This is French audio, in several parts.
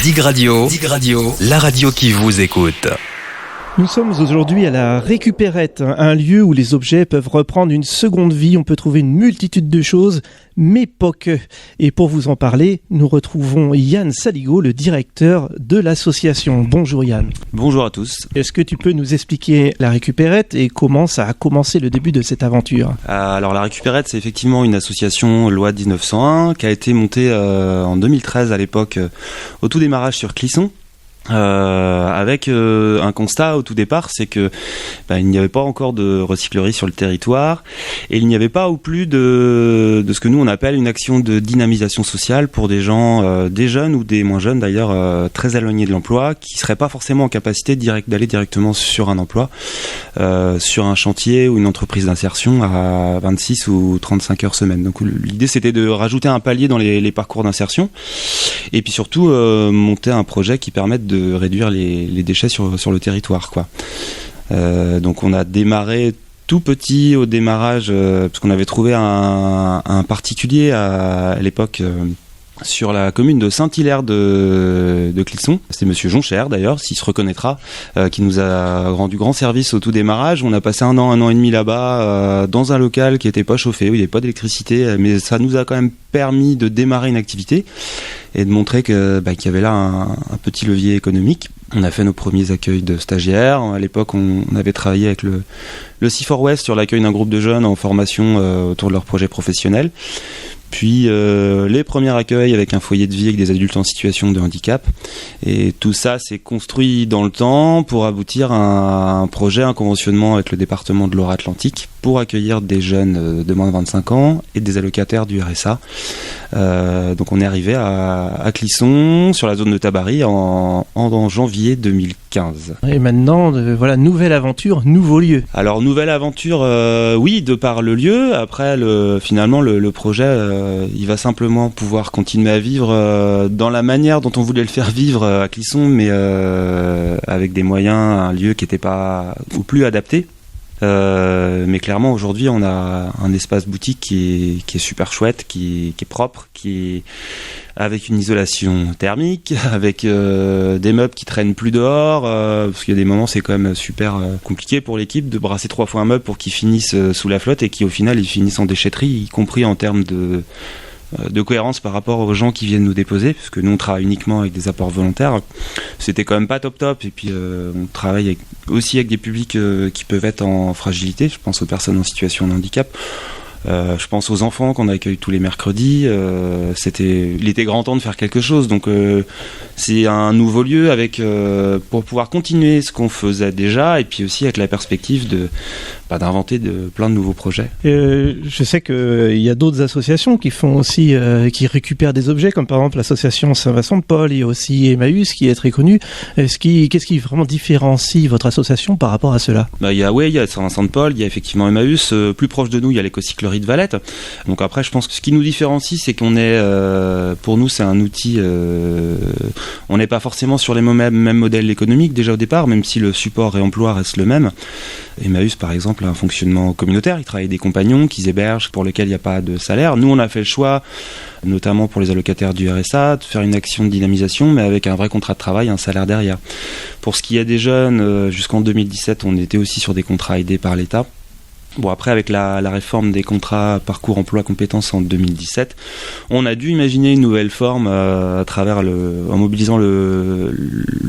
Dig Radio, la radio qui vous écoute. Nous sommes aujourd'hui à la Récupérette, un lieu où les objets peuvent reprendre une seconde vie. On peut trouver une multitude de choses, mais pas que. Et pour vous en parler, nous retrouvons Yann Saligaud, le directeur de l'association. Bonjour Yann. Bonjour à tous. Est-ce que tu peux nous expliquer la Récupérette et comment ça a commencé le début de cette aventure ? Alors la Récupérette, c'est effectivement une association loi 1901 qui a été montée en 2013 à l'époque au tout démarrage sur Clisson. Avec un constat au tout départ, c'est que il n'y avait pas encore de recyclerie sur le territoire et il n'y avait pas ou plus de ce que nous on appelle une action de dynamisation sociale pour des gens, des jeunes ou des moins jeunes d'ailleurs, très éloignés de l'emploi, qui seraient pas forcément en capacité d'aller directement sur un emploi, sur un chantier ou une entreprise d'insertion à 26 ou 35 heures semaine. Donc l'idée c'était de rajouter un palier dans les parcours d'insertion et puis surtout monter un projet qui permette de réduire les déchets sur le territoire, quoi. Donc on a démarré tout petit au démarrage parce qu'on avait trouvé un particulier à l'époque sur la commune de Saint-Hilaire de Clisson. C'est monsieur Joncher d'ailleurs, s'il se reconnaîtra, qui nous a rendu grand service au tout démarrage. On a passé un an et demi là-bas dans un local qui n'était pas chauffé, où il n'y avait pas d'électricité, mais ça nous a quand même permis de démarrer une activité et de montrer qu'il y avait là un petit levier économique. On a fait nos premiers accueils de stagiaires. À l'époque, on avait travaillé avec le C4 West sur l'accueil d'un groupe de jeunes en formation autour de leur projet professionnel. Puis les premiers accueils avec un foyer de vie avec des adultes en situation de handicap. Et tout ça s'est construit dans le temps pour aboutir à un projet, un conventionnement avec le département de Loire-Atlantique pour accueillir des jeunes de moins de 25 ans et des allocataires du RSA. Donc on est arrivé à Clisson, sur la zone de Tabary, en janvier 2015. Et maintenant, voilà, nouvelle aventure, nouveau lieu. Alors nouvelle aventure, oui, de par le lieu. Après, finalement, le projet, il va simplement pouvoir continuer à vivre dans la manière dont on voulait le faire vivre à Clisson, mais avec des moyens, un lieu qui n'était pas ou plus adapté. Mais clairement aujourd'hui on a un espace boutique qui est super chouette, qui est propre, qui est avec une isolation thermique, avec des meubles qui traînent plus dehors, parce qu'il y a des moments c'est quand même super compliqué pour l'équipe de brasser 3 fois un meuble pour qu'ils finissent sous la flotte et qui au final ils finissent en déchetterie, y compris en termes de cohérence par rapport aux gens qui viennent nous déposer, parce que nous on travaille uniquement avec des apports volontaires. C'était quand même pas top, et puis on travaille aussi avec des publics qui peuvent être en fragilité. Je pense aux personnes en situation de handicap, je pense aux enfants qu'on accueille tous les mercredis. Il était grand temps de faire quelque chose, donc c'est un nouveau lieu pour pouvoir continuer ce qu'on faisait déjà, et puis aussi avec la perspective d'inventer plein de nouveaux projets. Je sais qu'il y a d'autres associations qui font aussi, qui récupèrent des objets, comme par exemple l'association Saint-Vincent-de-Paul. Il y a aussi Emmaüs qui est très connu. Qu'est-ce qui vraiment différencie votre association par rapport à cela ? Il y a Saint-Vincent-de-Paul, il y a effectivement Emmaüs. Plus proche de nous, il y a l'écocyclerie de Valette. Donc après, je pense que ce qui nous différencie, c'est qu'on est, pour nous, c'est un outil. On n'est pas forcément sur les mêmes modèles économiques déjà au départ, même si le support et emploi reste le même. Emmaüs, par exemple, a un fonctionnement communautaire. Ils travaillent avec des compagnons qu'ils hébergent, pour lesquels il n'y a pas de salaire. Nous, on a fait le choix, notamment pour les allocataires du RSA, de faire une action de dynamisation, mais avec un vrai contrat de travail, un salaire derrière. Pour ce qui est des jeunes, jusqu'en 2017, on était aussi sur des contrats aidés par l'État. Bon, après, avec la réforme des contrats parcours emploi compétences en 2017, on a dû imaginer une nouvelle forme à travers en mobilisant le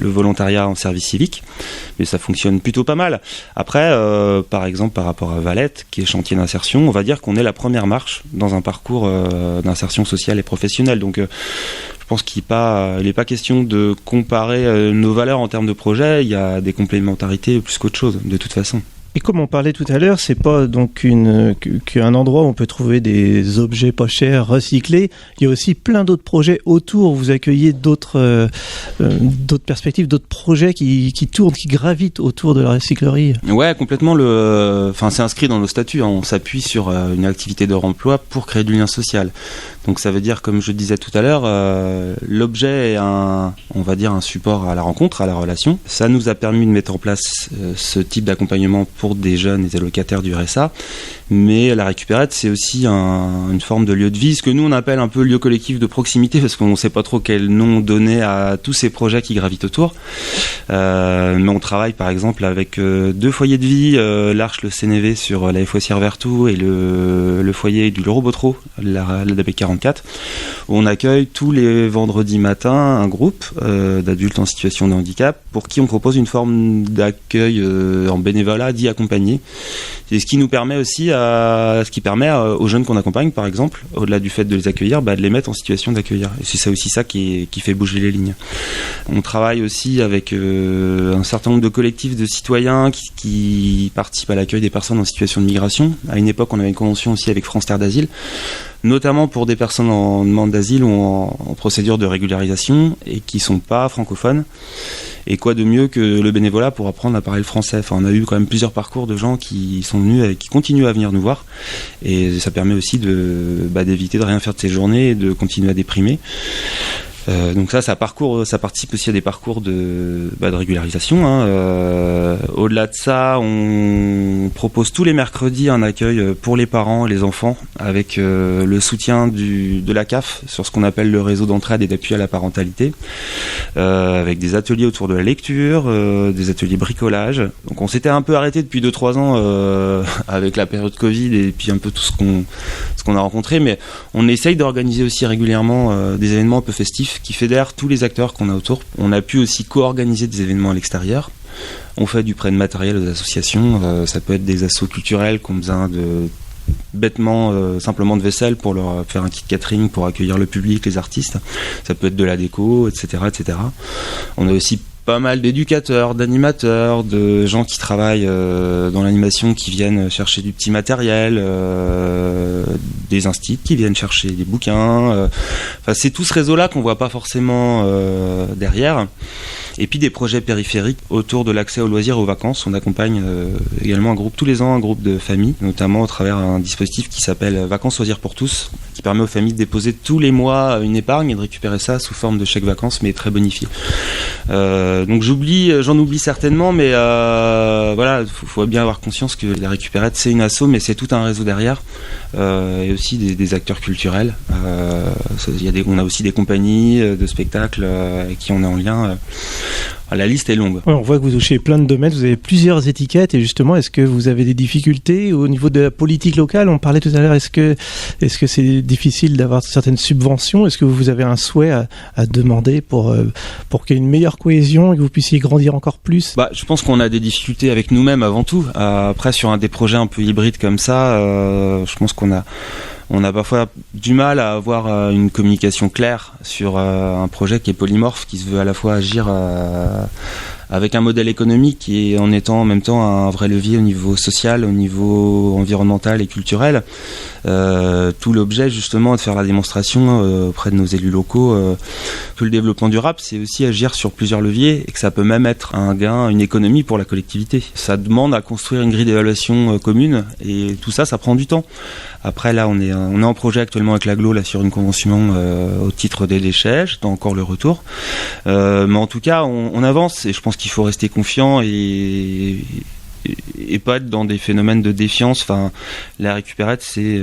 volontariat en service civique, mais ça fonctionne plutôt pas mal. Après, par exemple, par rapport à Valette, qui est chantier d'insertion, on va dire qu'on est la première marche dans un parcours d'insertion sociale et professionnelle. Donc, je pense qu'il n'est pas question de comparer nos valeurs en termes de projet. Il y a des complémentarités plus qu'autre chose, de toute façon. Et comme on parlait tout à l'heure, c'est pas donc qu'un endroit où on peut trouver des objets pas chers, recyclés. Il y a aussi plein d'autres projets autour. Vous accueillez d'autres perspectives, d'autres projets qui tournent, qui gravitent autour de la recyclerie. Ouais, complètement. C'est inscrit dans nos statuts. On s'appuie sur une activité de remploi pour créer du lien social. Donc ça veut dire, comme je le disais tout à l'heure, l'objet est un support à la rencontre, à la relation. Ça nous a permis de mettre en place ce type d'accompagnement pour des jeunes et des allocataires du RSA. Mais la récupérette, c'est aussi une forme de lieu de vie, ce que nous on appelle un peu lieu collectif de proximité, parce qu'on ne sait pas trop quel nom donner à tous ces projets qui gravitent autour. Mais on travaille par exemple avec 2 foyers de vie, l'Arche, le Sénévé sur la Foissière Vertou et le foyer du Robotro, la DB44, où on accueille tous les vendredis matins un groupe d'adultes en situation de handicap pour qui on propose une forme d'accueil en bénévolat dit accompagné. C'est ce qui nous permet aussi aux jeunes qu'on accompagne, par exemple, au-delà du fait de les accueillir, de les mettre en situation d'accueillir. Et c'est ça aussi qui fait bouger les lignes. On travaille aussi avec un certain nombre de collectifs de citoyens qui participent à l'accueil des personnes en situation de migration. À une époque, on avait une convention aussi avec France Terre d'Asile, notamment pour des personnes en demande d'asile ou en procédure de régularisation et qui ne sont pas francophones. Et quoi de mieux que le bénévolat pour apprendre à parler le français. Enfin, on a eu quand même plusieurs parcours de gens qui sont venus et qui continuent à venir nous voir. Et ça permet aussi d'éviter de rien faire de ces journées et de continuer à déprimer. Donc ça participe aussi à des parcours de régularisation. Au-delà de ça, on propose tous les mercredis un accueil pour les parents et les enfants avec le soutien de la CAF sur ce qu'on appelle le réseau d'entraide et d'appui à la parentalité, avec des ateliers autour de la lecture, des ateliers bricolage. Donc on s'était un peu arrêté depuis 2-3 ans avec la période Covid et puis un peu tout ce qu'on a rencontré, mais on essaye d'organiser aussi régulièrement des événements un peu festifs qui fédèrent tous les acteurs qu'on a autour. On a pu aussi co-organiser des événements à l'extérieur. On fait du prêt de matériel aux associations. Ça peut être des assos culturels qui ont besoin simplement de vaisselle pour leur faire un kit catering pour accueillir le public, les artistes. Ça peut être de la déco, etc., etc. On a aussi pas mal d'éducateurs, d'animateurs, de gens qui travaillent dans l'animation qui viennent chercher du petit matériel, des instituts qui viennent chercher des bouquins. C'est tout ce réseau-là qu'on voit pas forcément derrière. Et puis des projets périphériques autour de l'accès aux loisirs et aux vacances. On accompagne également tous les ans un groupe de familles, notamment au travers d'un dispositif qui s'appelle Vacances Loisirs pour tous, qui permet aux familles de déposer tous les mois une épargne et de récupérer ça sous forme de chèque vacances, mais très bonifié. Donc j'en oublie certainement, mais faut bien avoir conscience que la récupérette c'est une asso, mais c'est tout un réseau derrière, et aussi des acteurs culturels. On a aussi des compagnies de spectacles avec qui on est en lien. La liste est longue. Ouais, on voit que vous touchez plein de domaines, vous avez plusieurs étiquettes, et justement, est-ce que vous avez des difficultés au niveau de la politique locale? On parlait tout à l'heure, est-ce que c'est difficile d'avoir certaines subventions? Est-ce que vous avez un souhait à demander pour qu'il y ait une meilleure cohésion et que vous puissiez grandir encore plus? Je pense qu'on a des difficultés avec nous-mêmes avant tout. Après, sur des projets un peu hybrides comme ça, je pense qu'on a parfois du mal à avoir une communication claire sur un projet qui est polymorphe, qui se veut à la fois agir avec un modèle économique et en étant en même temps un vrai levier au niveau social, au niveau environnemental et culturel. Tout l'objet justement est de faire la démonstration auprès de nos élus locaux que le développement durable, c'est aussi agir sur plusieurs leviers et que ça peut même être un gain, une économie pour la collectivité. Ça demande à construire une grille d'évaluation commune et tout ça prend du temps. Après là, on est en projet actuellement avec l'Aglo là sur une convention au titre des déchets. J'attends encore le retour, mais en tout cas, on avance et je pense qu'il faut rester confiant et pas être dans des phénomènes de défiance. La récupérette, c'est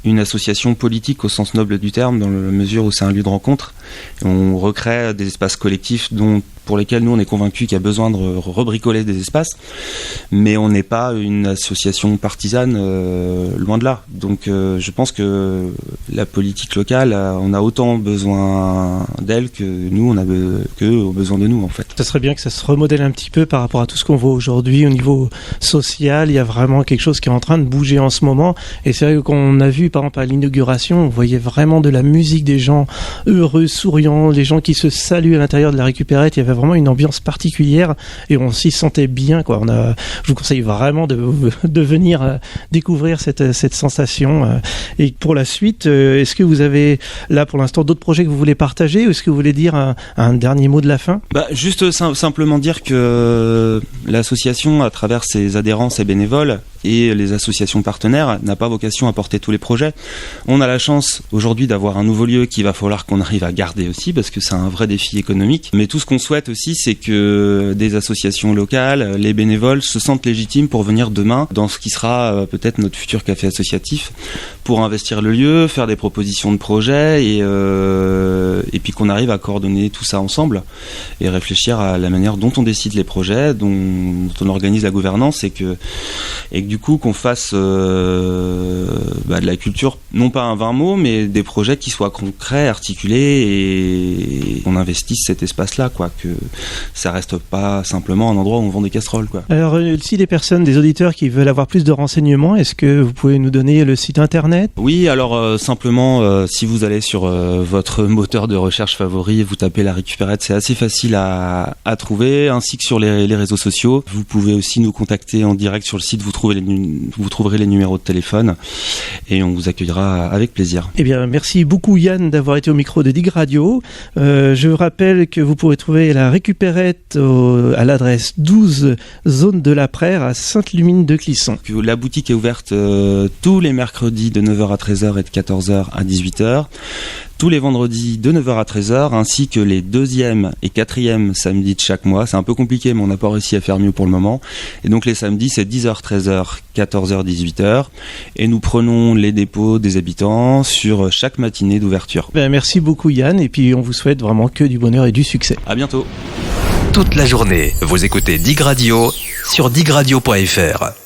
une association politique au sens noble du terme, dans la mesure où c'est un lieu de rencontre. Et on recrée des espaces collectifs pour lesquels nous on est convaincus qu'il y a besoin de rebricoler des espaces, mais on n'est pas une association partisane, loin de là. Donc je pense que la politique locale, on a autant besoin d'elle que nous, qu'eux ont besoin de nous en fait. Ça serait bien que ça se remodèle un petit peu par rapport à tout ce qu'on voit aujourd'hui au niveau social. Il y a vraiment quelque chose qui est en train de bouger en ce moment, et c'est vrai qu'on a vu par exemple à l'inauguration, on voyait vraiment de la musique, des gens heureux, souriants, les gens qui se saluent à l'intérieur de la récupérette. Il y avait vraiment une ambiance particulière et on s'y sentait bien, quoi. Je vous conseille vraiment de venir découvrir cette sensation. Et pour la suite, est-ce que vous avez là pour l'instant d'autres projets que vous voulez partager, ou est-ce que vous voulez dire un dernier mot de la fin? Juste simplement dire que l'association, à travers ses adhérents, ses bénévoles, et les associations partenaires n'a pas vocation à porter tous les projets. On a la chance aujourd'hui d'avoir un nouveau lieu qu'il va falloir qu'on arrive à garder aussi parce que c'est un vrai défi économique. Mais tout ce qu'on souhaite aussi, c'est que des associations locales, les bénévoles se sentent légitimes pour venir demain dans ce qui sera peut-être notre futur café associatif pour investir le lieu, faire des propositions de projets et puis qu'on arrive à coordonner tout ça ensemble et réfléchir à la manière dont on décide les projets, dont on organise la gouvernance et que du coup qu'on fasse de la culture, non pas un vain mot, mais des projets qui soient concrets, articulés et qu'on investisse cet espace-là, quoi, que ça reste pas simplement un endroit où on vend des casseroles, quoi. Alors, si des personnes, des auditeurs qui veulent avoir plus de renseignements, est-ce que vous pouvez nous donner le site internet ? Oui, alors simplement, si vous allez sur votre moteur de recherche favori, vous tapez La Récupérette, c'est assez facile à trouver, ainsi que sur les réseaux sociaux. Vous pouvez aussi nous contacter en direct sur le site, vous trouverez les numéros de téléphone et on vous accueillera avec plaisir. Eh bien, merci beaucoup Yann d'avoir été au micro de Dig Radio. Je vous rappelle que vous pourrez trouver La Récupérette à l'adresse 12 Zone de la Praire à Sainte-Lumine de Clisson. La boutique est ouverte tous les mercredis de 9h à 13h et de 14h à 18h. Tous les vendredis de 9h à 13h, ainsi que les 2e et 4e samedis de chaque mois. C'est un peu compliqué, mais on n'a pas réussi à faire mieux pour le moment. Et donc les samedis, c'est 10h, 13h, 14h, 18h. Et nous prenons les dépôts des habitants sur chaque matinée d'ouverture. Merci beaucoup Yann, et puis on vous souhaite vraiment que du bonheur et du succès. À bientôt. Toute la journée, vous écoutez Dig Radio sur digradio.fr.